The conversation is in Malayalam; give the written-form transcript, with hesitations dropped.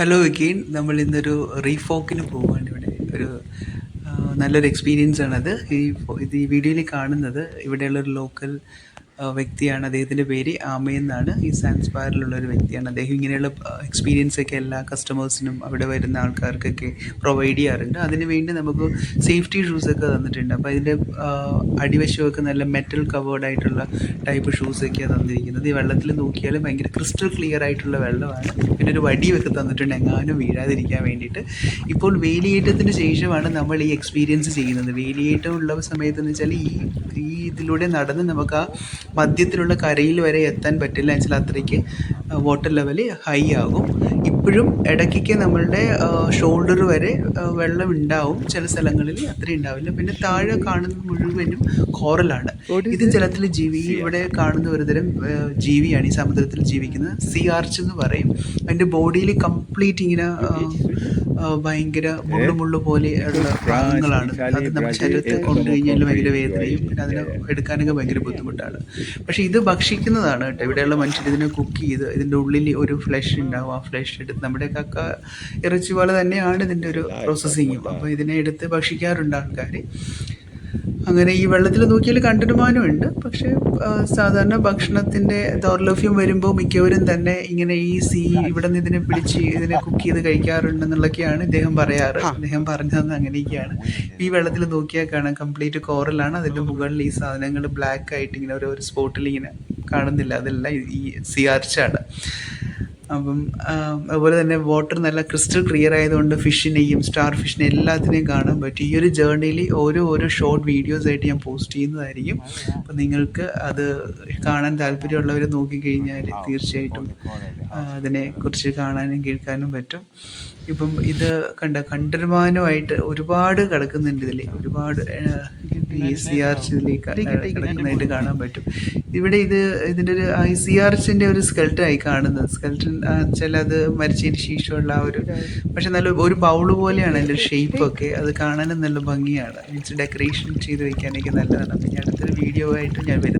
Hello again. നമ്മൾ ഇന്നൊരു റീഫോക്കിന് പോവുകയാണ്. ഇവിടെ ഒരു നല്ലൊരു എക്സ്പീരിയൻസ് ആണത്. ഈ വീഡിയോയിൽ കാണുന്നത് ഇവിടെയുള്ളൊരു ലോക്കൽ വ്യക്തിയാണ്. അദ്ദേഹത്തിൻ്റെ പേര് ആമയെന്നാണ്. ഈ സാൻസ്പാറിലുള്ളൊരു വ്യക്തിയാണ്. അദ്ദേഹം ഇങ്ങനെയുള്ള എക്സ്പീരിയൻസ് ഒക്കെ എല്ലാ കസ്റ്റമേഴ്സിനും അവിടെ വരുന്ന ആൾക്കാർക്കൊക്കെ പ്രൊവൈഡ് ചെയ്യാറുണ്ട്. അതിന് വേണ്ടി നമുക്ക് സേഫ്റ്റി ഷൂസൊക്കെ തന്നിട്ടുണ്ട്. അപ്പോൾ അതിൻ്റെ അടിവശമൊക്കെ നല്ല മെറ്റൽ കവേർഡ് ആയിട്ടുള്ള ടൈപ്പ് ഷൂസൊക്കെയാണ് തന്നിരിക്കുന്നത്. ഈ വെള്ളത്തിൽ നോക്കിയാൽ ഭയങ്കര ക്രിസ്റ്റൽ ക്ലിയർ ആയിട്ടുള്ള വെള്ളമാണ്. പിന്നെ ഒരു വടിയൊക്കെ തന്നിട്ടുണ്ട് എങ്ങാനും വീഴാതിരിക്കാൻ വേണ്ടിയിട്ട്. ഇപ്പോൾ വേലിയേറ്റത്തിന് ശേഷമാണ് നമ്മൾ ഈ എക്സ്പീരിയൻസ് ചെയ്യുന്നത്. വേലിയേറ്റം ഉള്ള സമയത്തെന്ന് വെച്ചാൽ ഈ ഇതിലൂടെ നടന്ന് നമുക്ക് ആ മധ്യത്തിലുള്ള കരയിൽ വരെ എത്താൻ പറ്റില്ല എന്ന് വെച്ചാൽ അത്രയ്ക്ക് വാട്ടർ ലെവൽ ഹൈ ആകും. ഇപ്പോഴും ഇടയ്ക്കൊക്കെ നമ്മളുടെ ഷോൾഡർ വരെ വെള്ളം ഉണ്ടാവും. ചില സ്ഥലങ്ങളിൽ അത്രയും ഉണ്ടാവില്ല. പിന്നെ താഴെ കാണുന്നത് മുഴുവനും കോറലാണ്. ഇത് ജലത്തിൽ ഇവിടെ കാണുന്ന ഒരുതരം ജീവിയാണ് ഈ സമുദ്രത്തിൽ ജീവിക്കുന്നത്. സീ ആർച്ച് എന്ന് പറയും. അതിൻ്റെ ബോഡിയിൽ കംപ്ലീറ്റ് ഇങ്ങനെ ഭയങ്കര മുള്ളു പോലെ ഉള്ള ഭാഗങ്ങളാണ്. അത് നമ്മുടെ ശരീരത്തിൽ കൊണ്ടുകഴിഞ്ഞാൽ ഭയങ്കര വേദനയും പിന്നെ അതിനെ എടുക്കാനൊക്കെ ഭയങ്കര ബുദ്ധിമുട്ടാണ്. പക്ഷേ ഇത് ഭക്ഷിക്കുന്നതാണ് കേട്ടോ. ഇവിടെയുള്ള മനുഷ്യർ ഇതിനെ കുക്ക് ചെയ്ത് ഇതിൻ്റെ ഉള്ളിൽ ഒരു ഫ്ലഷ് ഉണ്ടാവും. ആ ഫ്ലഷ് എടുത്ത് നമ്മുടെ കക്ക ഇറച്ചി പോലെ തന്നെയാണ് ഇതിൻ്റെ ഒരു പ്രോസസ്സിങ്ങും. അപ്പോൾ ഇതിനെ എടുത്ത് ഭക്ഷിക്കാറുണ്ട് ആൾക്കാർ. അങ്ങനെ ഈ വെള്ളത്തിൽ നോക്കിയാൽ കണ്ടുമാനമുണ്ട്. പക്ഷേ സാധാരണ ഭക്ഷണത്തിൻ്റെ ദൗർലഭ്യം വരുമ്പോൾ മിക്കവരും തന്നെ ഇങ്ങനെ ഇവിടെ നിന്ന് ഇതിനെ പിടിച്ച് ഇതിനെ കുക്ക് ചെയ്ത് കഴിക്കാറുണ്ടെന്നുള്ളതൊക്കെയാണ് ഇദ്ദേഹം പറയാറ്. അദ്ദേഹം പറഞ്ഞതെന്ന് അങ്ങനെയൊക്കെയാണ്. ഈ വെള്ളത്തിൽ നോക്കിയാൽ കാണാം കംപ്ലീറ്റ് കോറലാണ്. അതിൻ്റെ മുകളിൽ ഈ സാധനങ്ങൾ ബ്ലാക്ക് ആയിട്ട് ഇങ്ങനെ ഒരു സ്പോട്ടിൽ ഇങ്ങനെ കാണുന്നില്ല. അതെല്ലാം ഈ സീ ആർച്ചാണ്. അപ്പം അതുപോലെ തന്നെ വാട്ടർ നല്ല ക്രിസ്റ്റൽ ക്ലിയർ ആയതുകൊണ്ട് ഫിഷിനെയും സ്റ്റാർ ഫിഷിനെ എല്ലാത്തിനെയും കാണാൻ പറ്റും. ഈ ഒരു ജേർണിയിൽ ഓരോ ഷോർട്ട് വീഡിയോസ് ആയിട്ട് ഞാൻ പോസ്റ്റ് ചെയ്യുന്നതായിരിക്കും. അപ്പം നിങ്ങൾക്ക് അത് കാണാൻ താല്പര്യമുള്ളവർ നോക്കിക്കഴിഞ്ഞാൽ തീർച്ചയായിട്ടും അതിനെക്കുറിച്ച് കാണാനും കേൾക്കാനും പറ്റും. ഇപ്പം ഇത് കണ്ടമാനമായിട്ട് ഒരുപാട് കിടക്കുന്നുണ്ട്. ഇതിൽ ഒരുപാട് ഈ സി ആർച്ചിലേക്ക് കിടക്കുന്നതായിട്ട് കാണാൻ പറ്റും. ഇവിടെ ഇതിൻ്റെ ഒരു സി ആർച്ചിൻ്റെ ഒരു സ്കെൽട്ടനായി കാണുന്നത്. സ്കെൽട്ടൻ വെച്ചാൽ അത് മരിച്ചതിന് ശേഷമുള്ള ആ ഒരു, പക്ഷെ നല്ല ഒരു ബൗള് പോലെയാണ് അതിൻ്റെ ഒരു ഷേപ്പൊക്കെ. അത് കാണാനും നല്ല ഭംഗിയാണ്. മീൻസ് ഡെക്കറേഷൻ ചെയ്ത് വയ്ക്കാനൊക്കെ നല്ലതാണ്. അപ്പം അടുത്തൊരു വീഡിയോ ആയിട്ട് ഞാൻ വരുന്നത്.